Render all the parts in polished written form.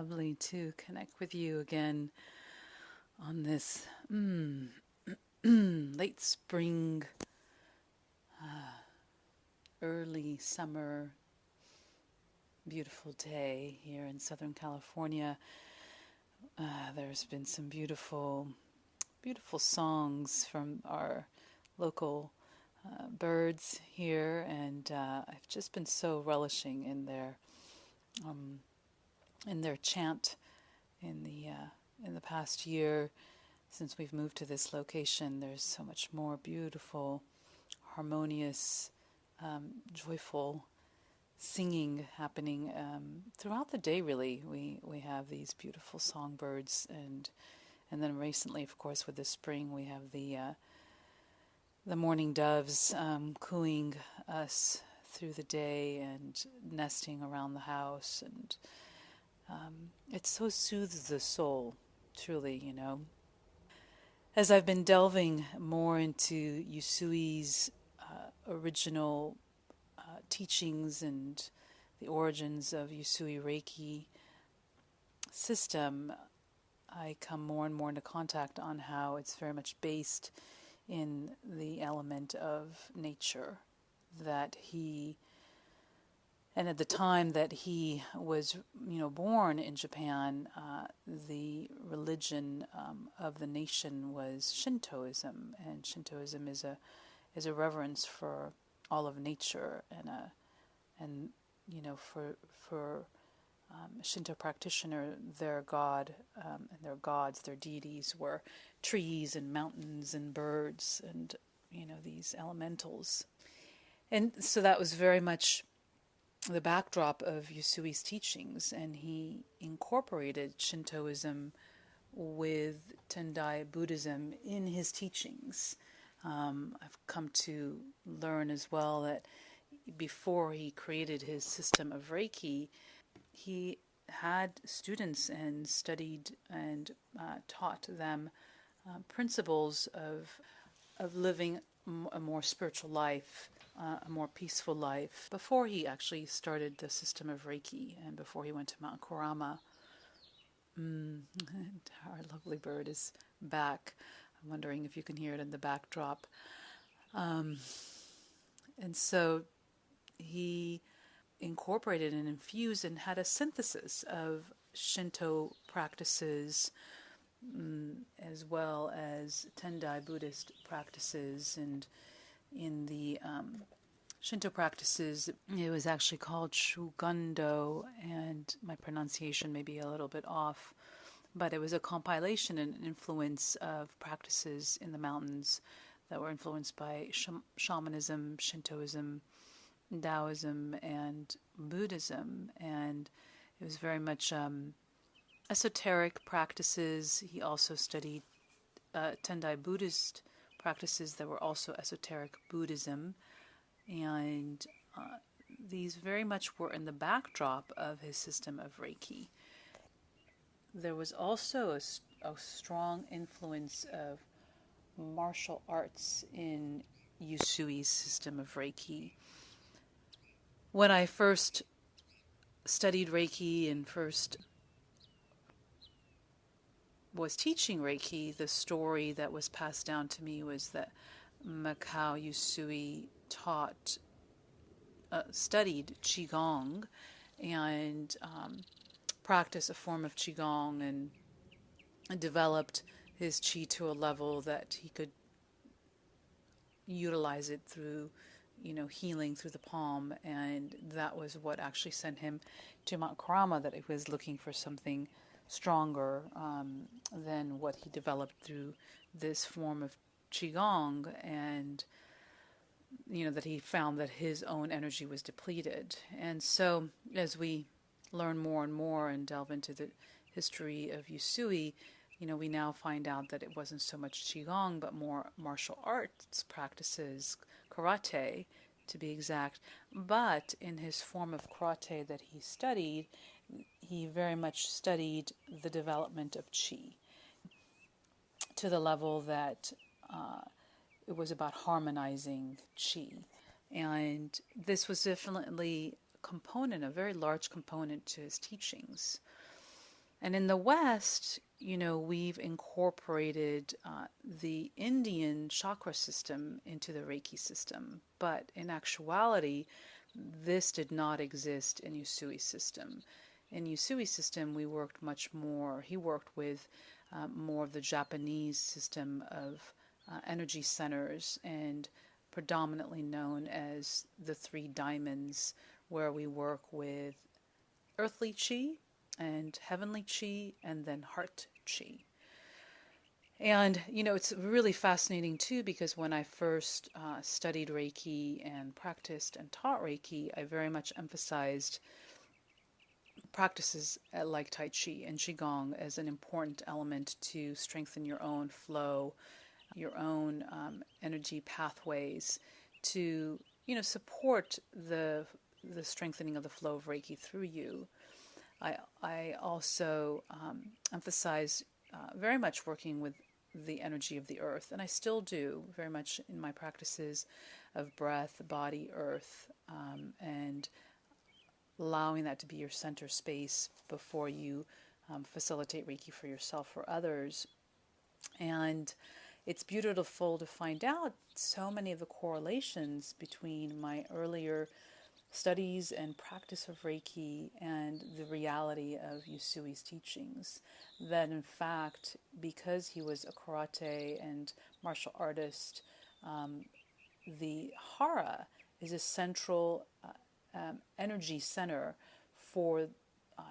lovely to connect with you again on this late spring, early summer, beautiful day here in Southern California. There's been some beautiful songs from our local birds here, and I've just been so relishing in their chant in the past year since we've moved to this location. There's so much more beautiful, harmonious, joyful singing happening throughout the day. Really, we have these beautiful songbirds, and then recently, of course, with the spring, we have the morning doves cooing us through the day and nesting around the house, and it so soothes the soul, truly, As I've been delving more into Usui's original teachings and the origins of Usui Reiki system, I come more and more into contact on how it's very much based in the element of nature, and at the time that he was, born in Japan, the religion of the nation was Shintoism, and Shintoism is a reverence for all of nature, and for Shinto practitioner, their god and their gods, their deities were trees and mountains and birds and these elementals, and so that was very much the backdrop of Usui's teachings, and he incorporated Shintoism with Tendai Buddhism in his teachings. I've come to learn as well that before he created his system of Reiki, he had students and studied and taught them principles of living a more spiritual life, a more peaceful life, before he actually started the system of Reiki and before he went to Mount Kurama. Our lovely bird is back. I'm wondering if you can hear it in the backdrop. And so he incorporated and infused and had a synthesis of Shinto practices as well as Tendai Buddhist practices. And in the Shinto practices, it was actually called Shugando, and my pronunciation may be a little bit off, but it was a compilation and influence of practices in the mountains that were influenced by shamanism, Shintoism, Taoism, and Buddhism, and it was very much esoteric practices. He also studied Tendai Buddhist practices that were also esoteric Buddhism, and these very much were in the backdrop of his system of Reiki. There was also a strong influence of martial arts in Usui's system of Reiki. When I first studied Reiki and first was teaching Reiki, the story that was passed down to me was that Mikao Usui studied Qigong and practiced a form of Qigong and developed his Qi to a level that he could utilize it through, healing through the palm, and that was what actually sent him to Mount Kurama, that he was looking for something stronger than what he developed through this form of Qigong, and that he found that his own energy was depleted. And so as we learn more and more and delve into the history of Usui, we now find out that it wasn't so much Qigong, but more martial arts practices, karate to be exact. But in his form of karate that he studied, he very much studied the development of Qi to the level that it was about harmonizing Qi. And this was definitely a very large component to his teachings. And in the West, we've incorporated the Indian chakra system into the Reiki system. But in actuality, this did not exist in Usui's system. In Usui's system, we worked much more. He worked with more of the Japanese system of energy centers, and predominantly known as the three diamonds, where we work with earthly chi and heavenly chi and then heart chi. And, it's really fascinating too, because when I first studied Reiki and practiced and taught Reiki, I very much emphasized practices like Tai Chi and Qigong as an important element to strengthen your own flow, your own energy pathways, to, support the strengthening of the flow of Reiki through you. I also emphasize very much working with the energy of the earth, and I still do very much in my practices of breath, body, earth, and allowing that to be your center space before you facilitate Reiki for yourself or others. And it's beautiful to find out so many of the correlations between my earlier studies and practice of Reiki and the reality of Usui's teachings. That in fact, because he was a karate and martial artist, the hara is a central energy center for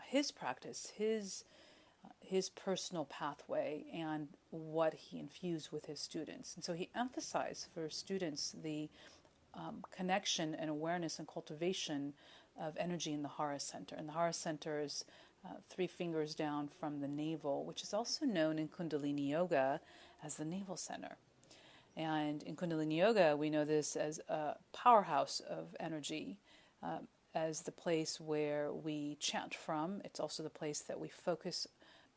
his practice, his personal pathway, and what he infused with his students. And so he emphasized for students the connection and awareness and cultivation of energy in the Hara Center. And the Hara Center is 3 fingers down from the navel, which is also known in Kundalini Yoga as the navel center. And in Kundalini Yoga, we know this as a powerhouse of energy, as the place where we chant from. It's also the place that we focus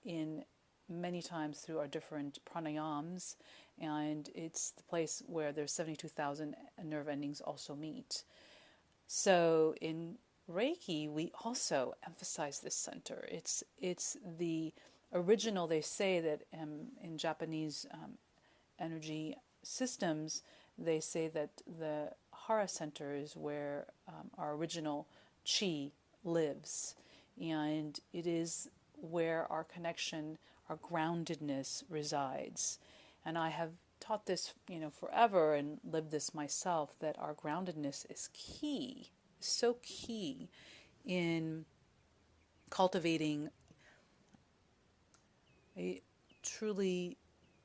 in many times through our different pranayams, and it's the place where there's 72,000 nerve endings also meet. So in Reiki, we also emphasize this center. It's the original. They say that in Japanese energy systems, they say that the Hara Center is where our original chi lives, and it is where our connection, our groundedness resides. And I have taught this, forever, and lived this myself, that our groundedness is key, so key in cultivating a truly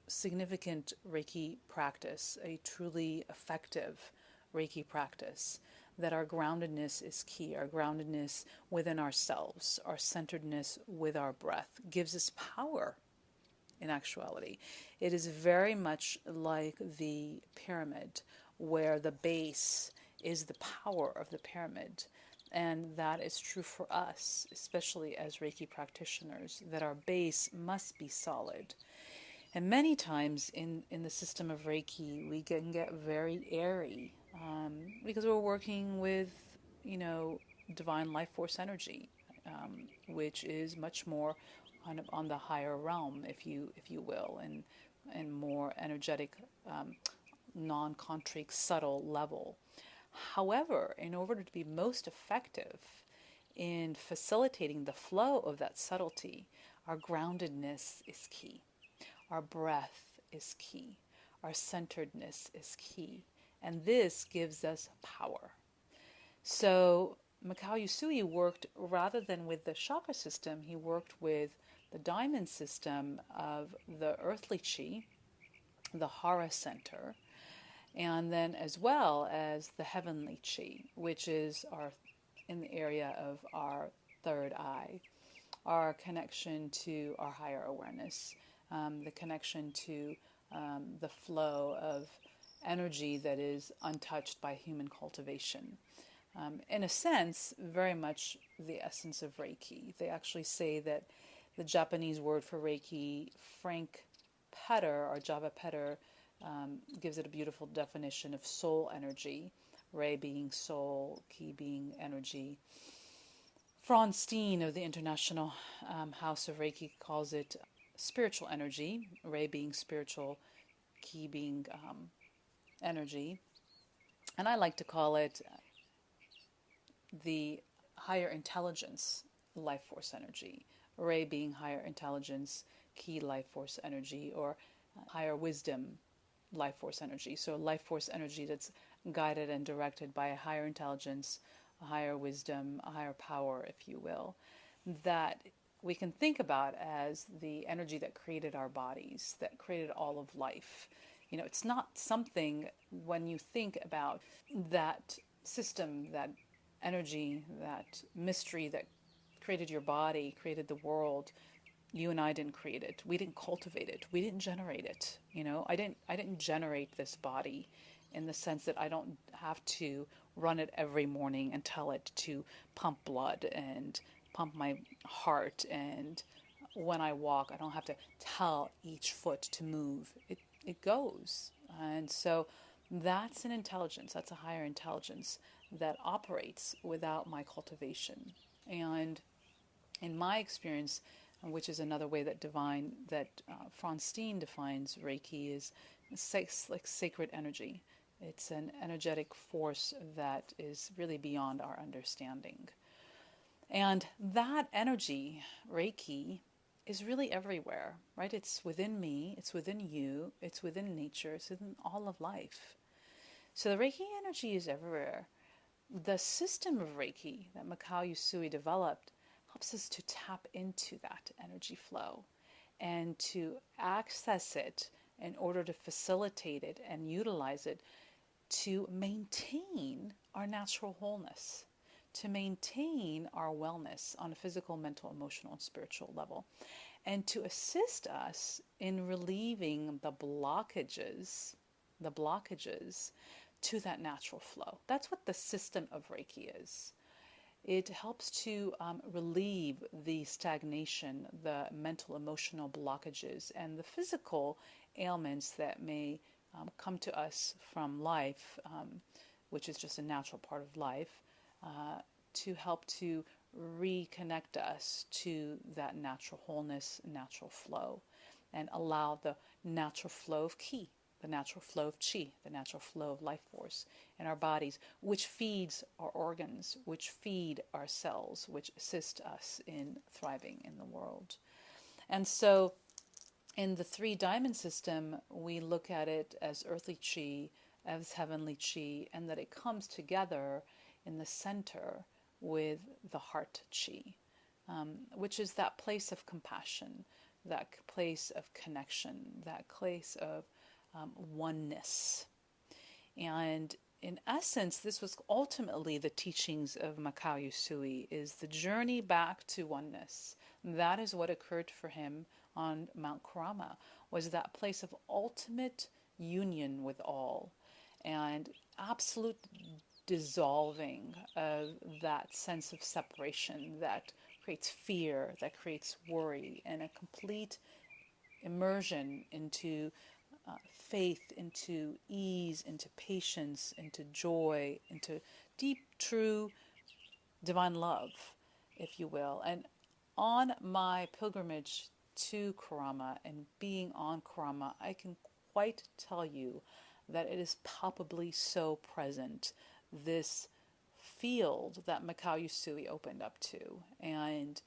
significant Reiki practice, a truly effective Reiki practice, that our groundedness is key. Our groundedness within ourselves, our centeredness with our breath gives us power in actuality. It is very much like the pyramid, where the base is the power of the pyramid. And that is true for us, especially as Reiki practitioners, that our base must be solid. And many times in the system of Reiki, we can get very airy because we're working with, divine life force energy, which is much more on the higher realm, if you will, and more energetic, non-contric, subtle level. However, in order to be most effective in facilitating the flow of that subtlety, our groundedness is key. Our breath is key. Our centeredness is key. And this gives us power. So Mikao Usui worked, rather than with the chakra system, he worked with the diamond system of the earthly chi, the Hara Center, and then as well as the heavenly chi, which is in the area of our third eye, our connection to our higher awareness, the connection to the flow of energy that is untouched by human cultivation. In a sense, very much the essence of Reiki. They actually say that the Japanese word for Reiki, Frank Petter, or Java Petter, gives it a beautiful definition of soul energy, Rei being soul, Ki being energy. Steen of the International House of Reiki calls it spiritual energy, Rei being spiritual, Ki being energy. And I like to call it the higher intelligence life force energy, Rei being higher intelligence, Ki life force energy, or higher wisdom life force energy. So life force energy that's guided and directed by a higher intelligence, a higher wisdom, a higher power, if you will, that we can think about as the energy that created our bodies, that created all of life. You know, it's not something, when you think about that system, that energy, that mystery that created your body, created the world. You and I didn't create it. We didn't cultivate it. We didn't generate it. You know, I didn't generate this body in the sense that I don't have to run it every morning and tell it to pump blood and pump my heart, and when I walk I don't have to tell each foot to move. It goes. And so that's an intelligence, that's a higher intelligence that operates without my cultivation. And in my experience, which is another way that Franz Steen defines Reiki, is like sacred energy. It's an energetic force that is really beyond our understanding. And that energy, Reiki, is really everywhere, right? It's within me, it's within you, it's within nature, it's within all of life. So the Reiki energy is everywhere. The system of Reiki that Mikao Usui developed helps us to tap into that energy flow and to access it in order to facilitate it and utilize it to maintain our natural wholeness, to maintain our wellness on a physical, mental, emotional, and spiritual level, and to assist us in relieving the blockages to that natural flow. That's what the system of Reiki is. It helps to relieve the stagnation, the mental, emotional blockages, and the physical ailments that may come to us from life, which is just a natural part of life, to help to reconnect us to that natural wholeness, natural flow, and allow the natural flow of Ki, the natural flow of Chi, the natural flow of life force in our bodies, which feeds our organs, which feed our cells, which assist us in thriving in the world. And so in the three diamond system, we look at it as earthly Chi, as heavenly Chi, and that it comes together in the center with the heart Chi, which is that place of compassion, that place of connection, that place of oneness. And in essence, this was ultimately the teachings of Mikao Usui, is the journey back to oneness. That is what occurred for him on Mount Kurama, was that place of ultimate union with all and absolute dissolving of that sense of separation that creates fear, that creates worry, and a complete immersion into faith, into ease, into patience, into joy, into deep, true, divine love, if you will. And on my pilgrimage to Kurama and being on Kurama, I can quite tell you that it is palpably so present, this field that Mikao Usui opened up to and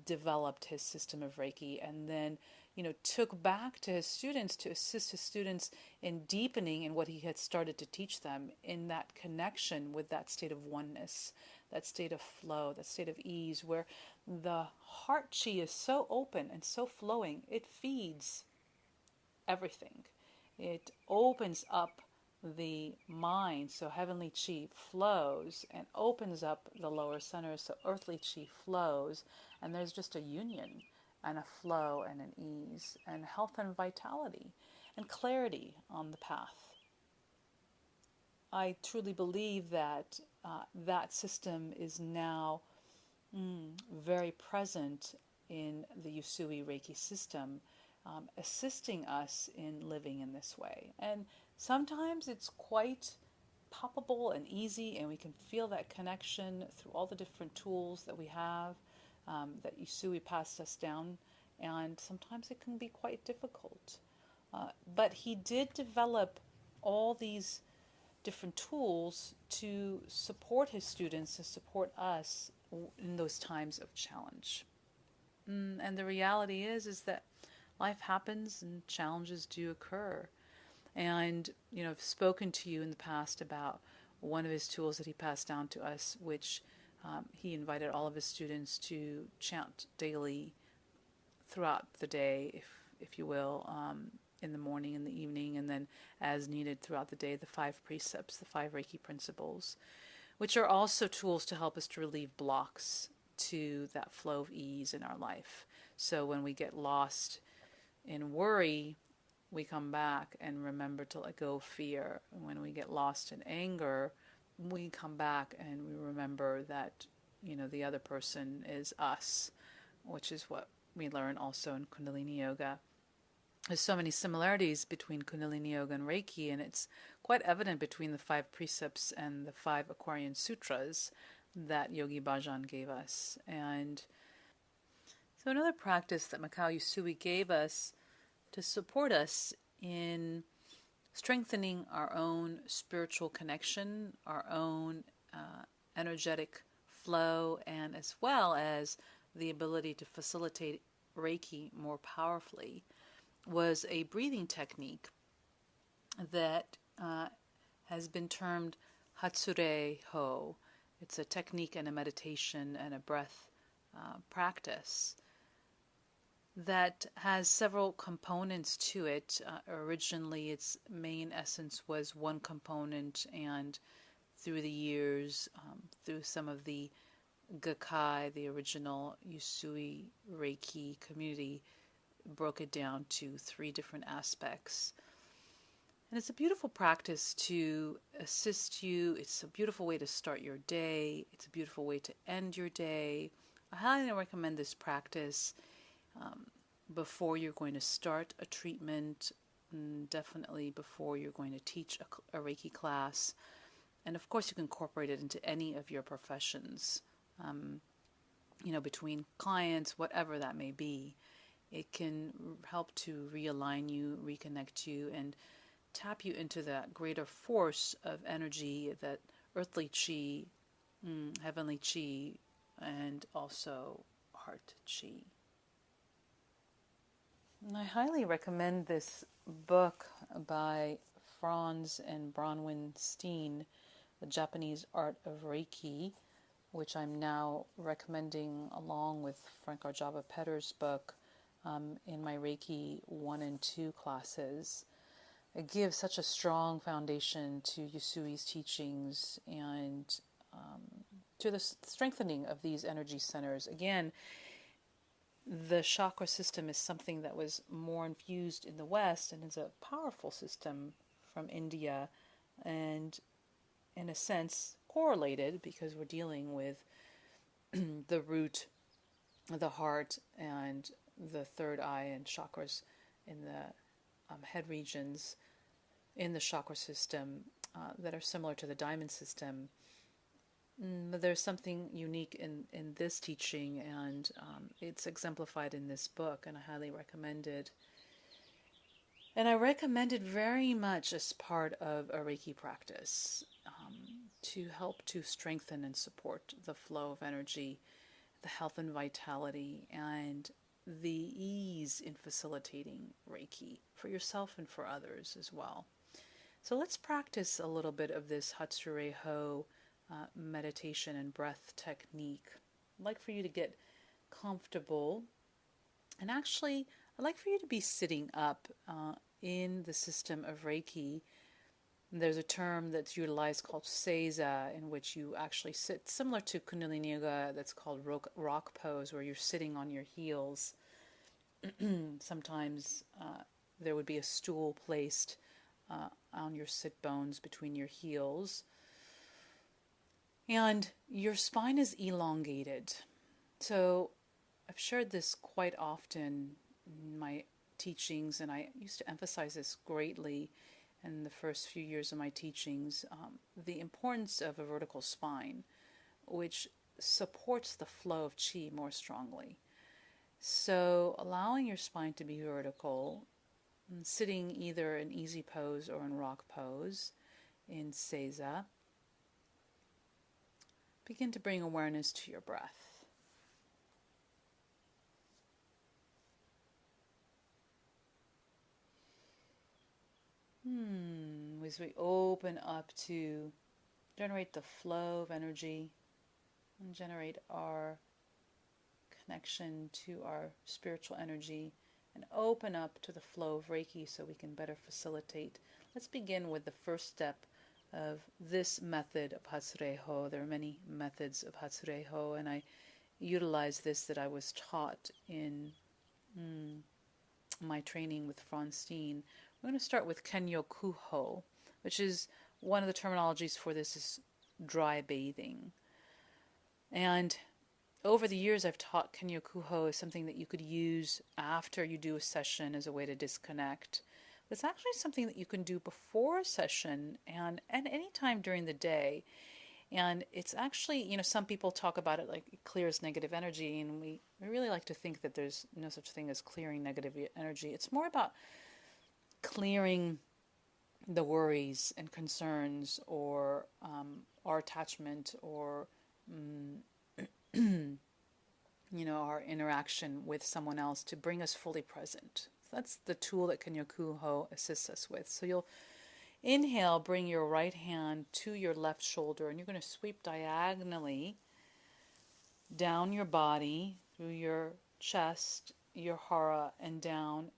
developed his system of Reiki, and then took back to his students to assist his students in deepening in what he had started to teach them, in that connection with that state of oneness, that state of flow, that state of ease, where the heart Chi is so open and so flowing, it feeds everything. It opens up the mind, so heavenly Chi flows and opens up the lower center, so earthly Chi flows, and there's just a union and a flow and an ease and health and vitality and clarity on the path. I truly believe that that system is now very present in the Usui Reiki system, assisting us in living in this way. And sometimes it's quite palpable and easy, and we can feel that connection through all the different tools that we have, that Usui passed us down, and sometimes it can be quite difficult. But he did develop all these different tools to support his students, to support us in those times of challenge. And the reality is that life happens and challenges do occur. And, I've spoken to you in the past about one of his tools that he passed down to us, which he invited all of his students to chant daily throughout the day, if you will, in the morning, in the evening, and then as needed throughout the day, the 5 precepts, the 5 Reiki principles, which are also tools to help us to relieve blocks to that flow of ease in our life. So when we get lost in worry, we come back and remember to let go of fear. And when we get lost in anger, we come back and we remember that, the other person is us, which is what we learn also in Kundalini Yoga. There's so many similarities between Kundalini Yoga and Reiki, and it's quite evident between the 5 precepts and the 5 Aquarian Sutras that Yogi Bhajan gave us. And so another practice that Mikao Usui gave us to support us in strengthening our own spiritual connection, our own energetic flow, and as well as the ability to facilitate Reiki more powerfully, was a breathing technique that has been termed Hatsure Ho. It's a technique and a meditation and a breath practice that has several components to it. Originally, its main essence was one component, and through the years, through some of the Gakkai, the original Usui Reiki community, broke it down to 3 different aspects. And it's a beautiful practice to assist you. It's a beautiful way to start your day. It's a beautiful way to end your day. I highly recommend this practice before you're going to start a treatment, definitely before you're going to teach a Reiki class. And of course, you can incorporate it into any of your professions, between clients, whatever that may be. It can help to realign you, reconnect you, and tap you into that greater force of energy, that earthly chi, heavenly chi, and also heart chi. And I highly recommend this book by Franz and Bronwyn Steen, The Japanese Art of Reiki, which I'm now recommending along with Frank Arjava Petter's book in my Reiki 1 and 2 classes. It gives such a strong foundation to Usui's teachings and to the strengthening of these energy centers. Again, the chakra system is something that was more infused in the West and is a powerful system from India, and in a sense correlated because we're dealing with the root, the heart, and the third eye and chakras in the head regions in the chakra system that are similar to the diamond system. But there's something unique in this teaching, and it's exemplified in this book, and I highly recommend it. And I recommend it very much as part of a Reiki practice to help to strengthen and support the flow of energy, the health and vitality, and the ease in facilitating Reiki for yourself and for others as well. So let's practice a little bit of this Hatsure Ho meditation and breath technique. I'd like for you to get comfortable, and actually I'd like for you to be sitting up in the system of Reiki. There's a term that's utilized called Seiza, in which you actually sit similar to Kundalini Yoga, that's called rock pose, where you're sitting on your heels. Sometimes there would be a stool placed on your sit bones between your heels, and your spine is elongated. So I've shared this quite often in my teachings, and I used to emphasize this greatly, in the first few years of my teachings, the importance of a vertical spine, which supports the flow of chi more strongly. So allowing your spine to be vertical, sitting either in easy pose or in rock pose, in Seiza, begin to bring awareness to your breath. As we open up to generate the flow of energy and generate our connection to our spiritual energy and open up to the flow of Reiki so we can better facilitate. Let's begin with the first step of this method of Hatsureiho. There are many methods of Hatsureiho, and I utilize this that I was taught in my training with Franz Steen. We're going to start with Kenyo Kuho, which is one of the terminologies for this is dry bathing. And over the years, I've taught Kenyo Kuho as something that you could use after you do a session as a way to disconnect. But it's actually something that you can do before a session and any time during the day. And it's actually, some people talk about it like it clears negative energy, and we really like to think that there's no such thing as clearing negative energy. It's more about clearing the worries and concerns or our attachment or our interaction with someone else to bring us fully present. That's the tool that Kenyo Kuho assists us with. So you'll inhale, bring your right hand to your left shoulder, and you're going to sweep diagonally down your body, through your chest, your hara, and down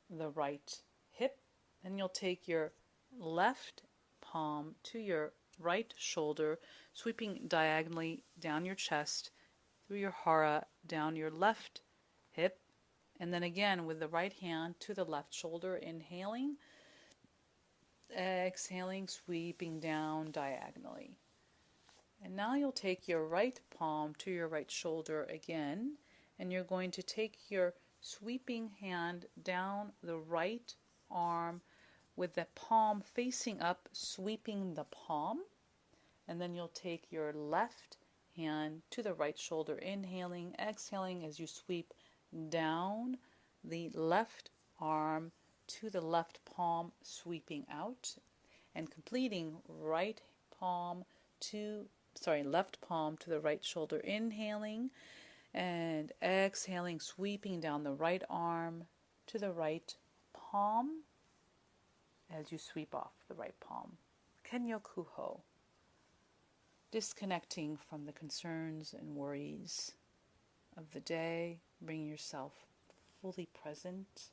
the right hip. Then you'll take your left palm to your right shoulder, sweeping diagonally down your chest, through your hara, down your left hip, and then again with the right hand to the left shoulder, inhaling, exhaling, sweeping down diagonally. And now you'll take your right palm to your right shoulder again, and you're going to take your sweeping hand down the right arm with the palm facing up, sweeping the palm. And then you'll take your left hand to the right shoulder, inhaling, exhaling as you sweep down the left arm to the left palm, sweeping out, and completing left palm to the right shoulder, inhaling and exhaling, sweeping down the right arm to the right palm as you sweep off the right palm. Kenyo Kuho. Disconnecting from the concerns and worries of the day, bring yourself fully present.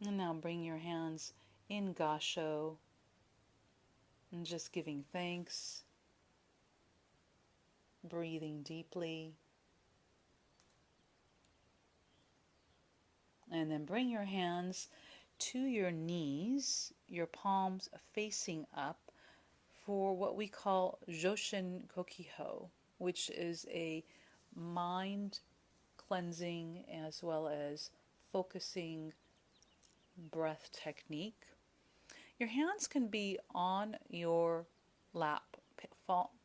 And now bring your hands in Gasho and just giving thanks, breathing deeply. And then bring your hands to your knees, your palms facing up, for what we call Joshin Kokiho, which is a mind cleansing as well as focusing breath technique. Your hands can be on your lap,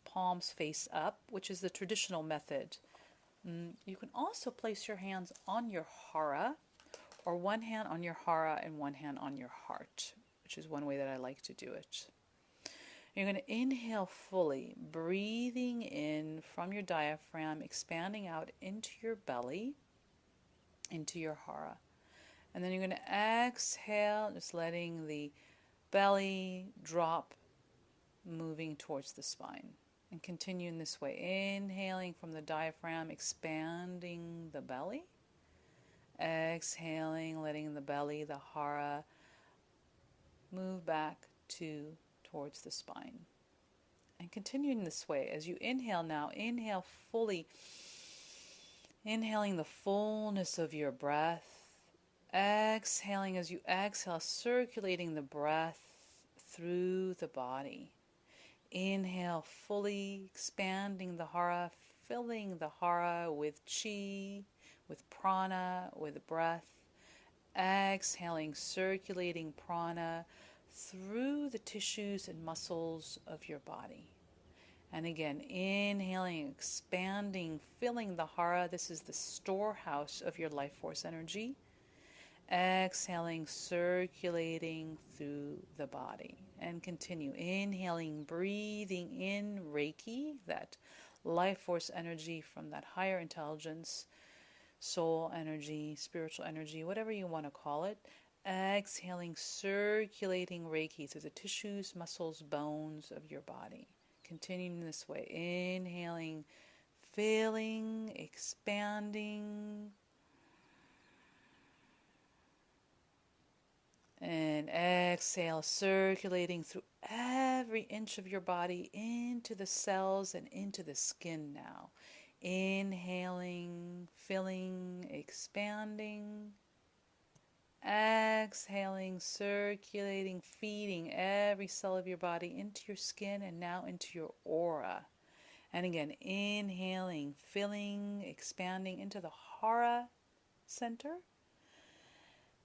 palms face up, which is the traditional method. You can also place your hands on your hara, or one hand on your hara and one hand on your heart, which is one way that I like to do it. You're going to inhale fully, breathing in from your diaphragm, expanding out into your belly, into your hara. And then you're going to exhale, just letting the belly drop, moving towards the spine. And continue in this way, inhaling from the diaphragm, expanding the belly. Exhaling, letting the belly, the hara, move back towards the spine. And continuing this way, as you inhale now, inhale fully, inhaling the fullness of your breath. Exhaling as you exhale, circulating the breath through the body. Inhale fully, expanding the hara, filling the hara with chi, with prana, with breath. Exhaling, circulating prana through the tissues and muscles of your body. And again, inhaling, expanding, filling the hara. This is the storehouse of your life force energy. Exhaling, circulating through the body. And continue. Inhaling, breathing in Reiki, that life force energy from that higher intelligence, soul energy, spiritual energy, whatever you want to call it. Exhaling, circulating Reiki through the tissues, muscles, bones of your body. Continuing this way. Inhaling, filling, expanding. And exhale, circulating through every inch of your body into the cells and into the skin now. Inhaling, filling, expanding. Exhaling, circulating, feeding every cell of your body into your skin and now into your aura. And again, inhaling, filling, expanding into the hara center.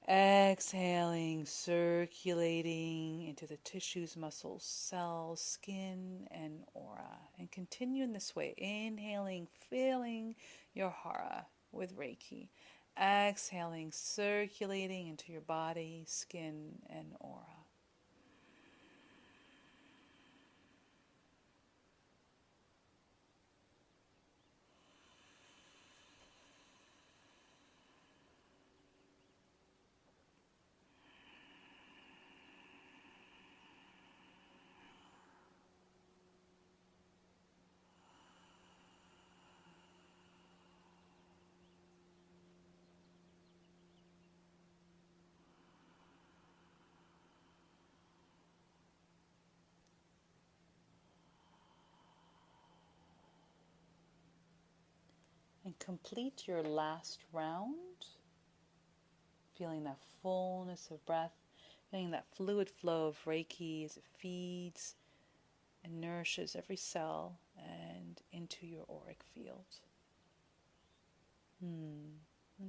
Exhaling, circulating into the tissues, muscles, cells, skin, and aura. And continue in this way. Inhaling, filling your hara with Reiki. Exhaling, circulating into your body, skin, and aura. And complete your last round, feeling that fullness of breath, feeling that fluid flow of Reiki as it feeds and nourishes every cell and into your auric field. And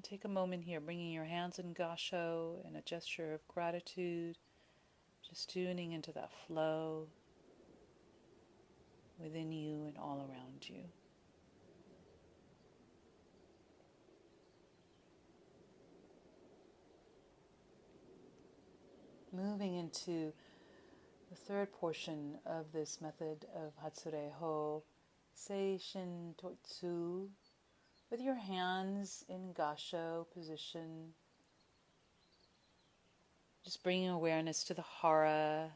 take a moment here, bringing your hands in gasho in a gesture of gratitude, just tuning into that flow within you and all around you. Moving into the third portion of this method of Hatsureho, Seishin Totsu, with your hands in gasho position, just bringing awareness to the hara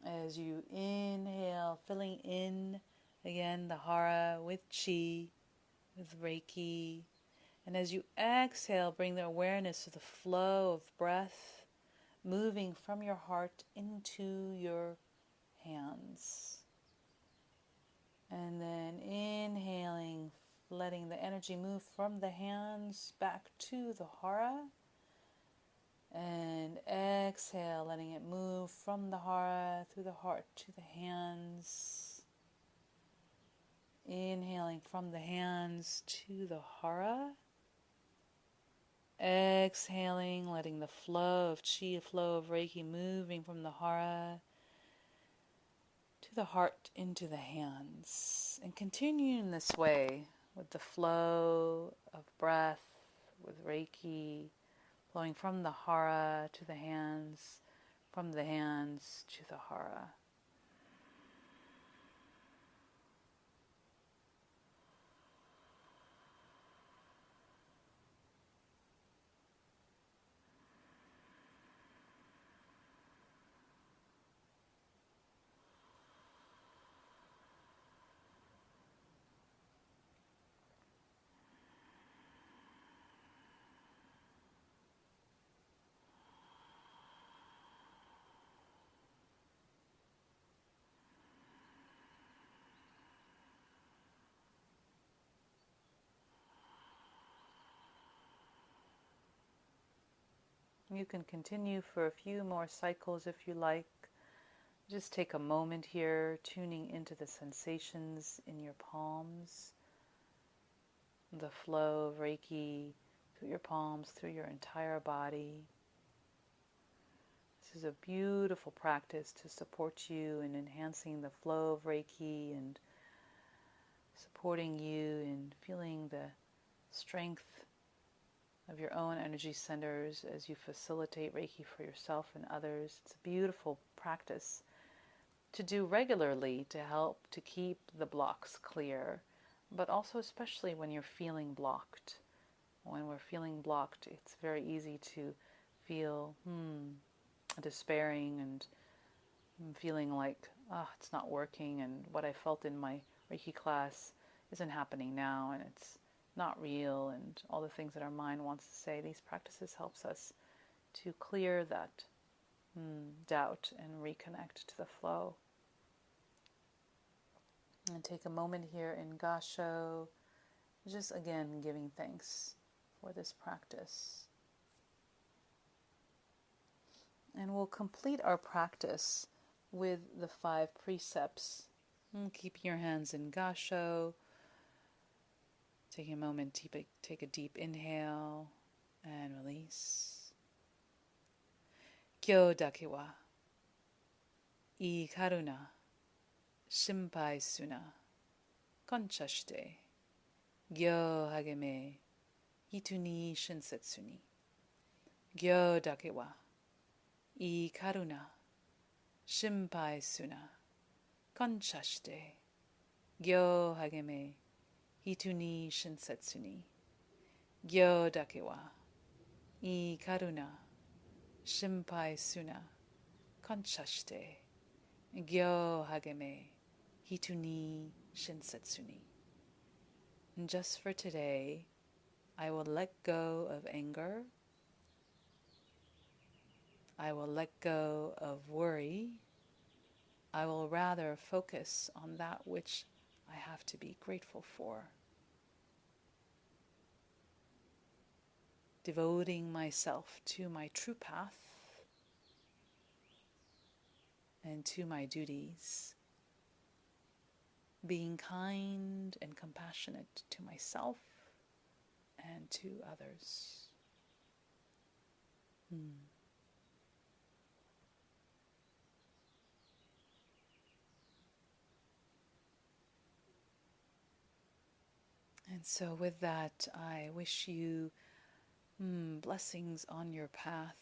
as you inhale, filling in again the hara with chi, with Reiki. And as you exhale, bring the awareness to the flow of breath moving from your heart into your hands. And then inhaling, letting the energy move from the hands back to the hara. And exhale, letting it move from the hara through the heart to the hands. Inhaling from the hands to the hara. Exhaling, letting the flow of chi, a flow of Reiki moving from the hara to the heart into the hands. And continuing this way with the flow of breath, with Reiki flowing from the hara to the hands, from the hands to the hara. You can continue for a few more cycles if you like. Just take a moment here, tuning into the sensations in your palms. the flow of Reiki through your palms, through your entire body. This is a beautiful practice to support you in enhancing the flow of Reiki and supporting you in feeling the strength of your own energy centers as you facilitate Reiki for yourself and others. It's a beautiful practice to do regularly to help to keep the blocks clear, but also especially when you're feeling blocked. When we're feeling blocked, it's very easy to feel despairing and feeling like, it's not working, and what I felt in my Reiki class isn't happening now, and it's not real, and all the things that our mind wants to say. These practices helps us to clear that doubt and reconnect to the flow. And take a moment here in Gasho, just again giving thanks for this practice. And we'll complete our practice with the 5 precepts. Keeping your hands in Gasho. Taking a moment to take a deep inhale and release. Kyo dake wa ii karuna shinpai suna koncha shite gyo hageme hitu ni shinsetsu ni. Gyo dake wa ii karuna shinpai suna koncha shite gyo hageme hitu ni shinsetsu ni. Gyo dake wa ii karuna shinpai suna koncha shite gyo hageme hitu ni shinsetsu ni. And just for today, I will let go of anger. I will let go of worry. I will rather focus on that which I have to be grateful for. Devoting myself to my true path and to my duties. Being kind and compassionate to myself and to others. And so with that, I wish you blessings on your path.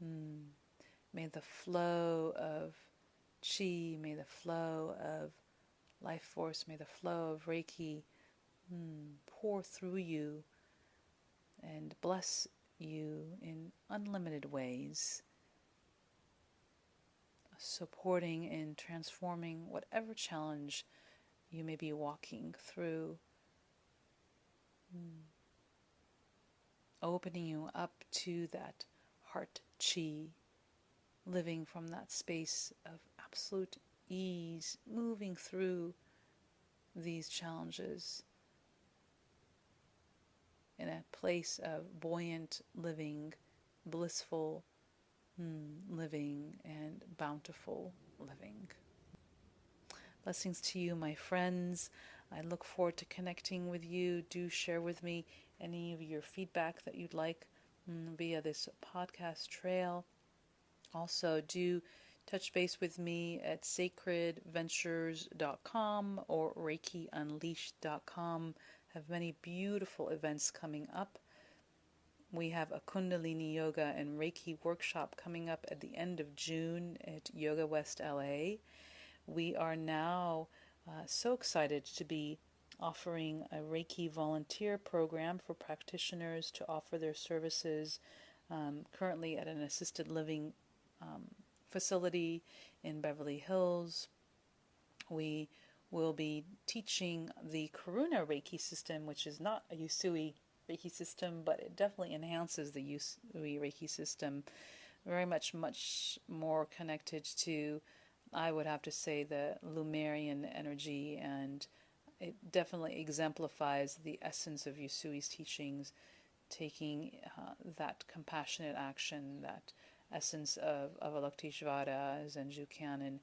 May the flow of chi, may the flow of life force, may the flow of Reiki pour through you and bless you in unlimited ways, supporting and transforming whatever challenge you may be walking through, opening you up to that heart chi, living from that space of absolute ease, moving through these challenges in a place of buoyant living, blissful living, and bountiful living. Blessings to you, my friends. I look forward to connecting with you. Do share with me any of your feedback that you'd like via this podcast trail. Also, do touch base with me at sacredventures.com or reikiunleashed.com. Have many beautiful events coming up. We have a Kundalini Yoga and Reiki workshop coming up at the end of June at Yoga West LA. We are now so excited to be offering a Reiki volunteer program for practitioners to offer their services currently at an assisted living facility in Beverly Hills. We will be teaching the Karuna Reiki system, which is not a Usui Reiki system, but it definitely enhances the Usui Reiki system. Very much more connected to, I would have to say, the Lemurian energy, and it definitely exemplifies the essence of Usui's teachings, taking that compassionate action, that essence of Avalokiteshvara, Zenju Canon,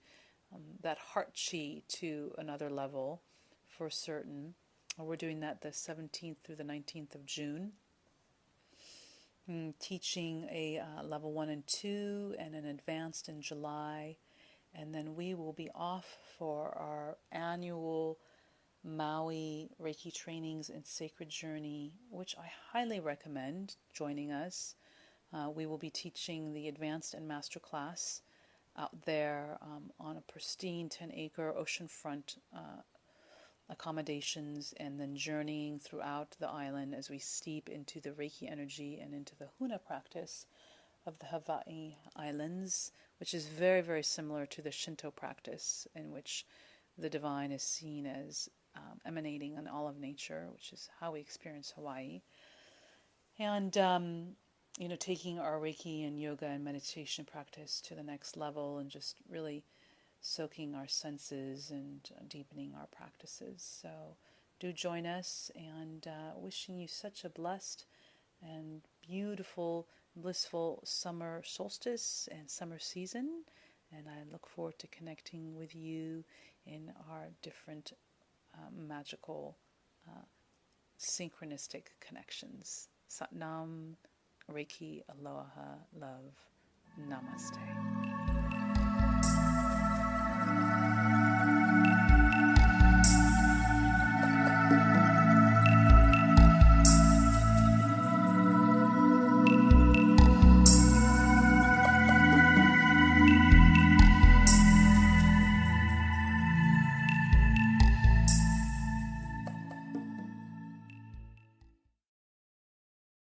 that heart chi to another level for certain. We're doing that the 17th through the 19th of June. Teaching a level 1 and 2 and an advanced in July. And then we will be off for our annual Maui Reiki Trainings and Sacred Journey, which I highly recommend joining us. We will be teaching the advanced and master class out there on a pristine 10-acre oceanfront accommodations, and then journeying throughout the island as we steep into the Reiki energy and into the Huna practice of the Hawaii Islands, which is very, very similar to the Shinto practice, in which the divine is seen as emanating in all of nature, which is how we experience Hawaii. And, taking our Reiki and yoga and meditation practice to the next level, and just really soaking our senses and deepening our practices. So do join us, and wishing you such a blessed and beautiful, blissful summer solstice and summer season. And I look forward to connecting with you in our different magical, synchronistic connections. Satnam, Reiki, Aloha, Love, Namaste.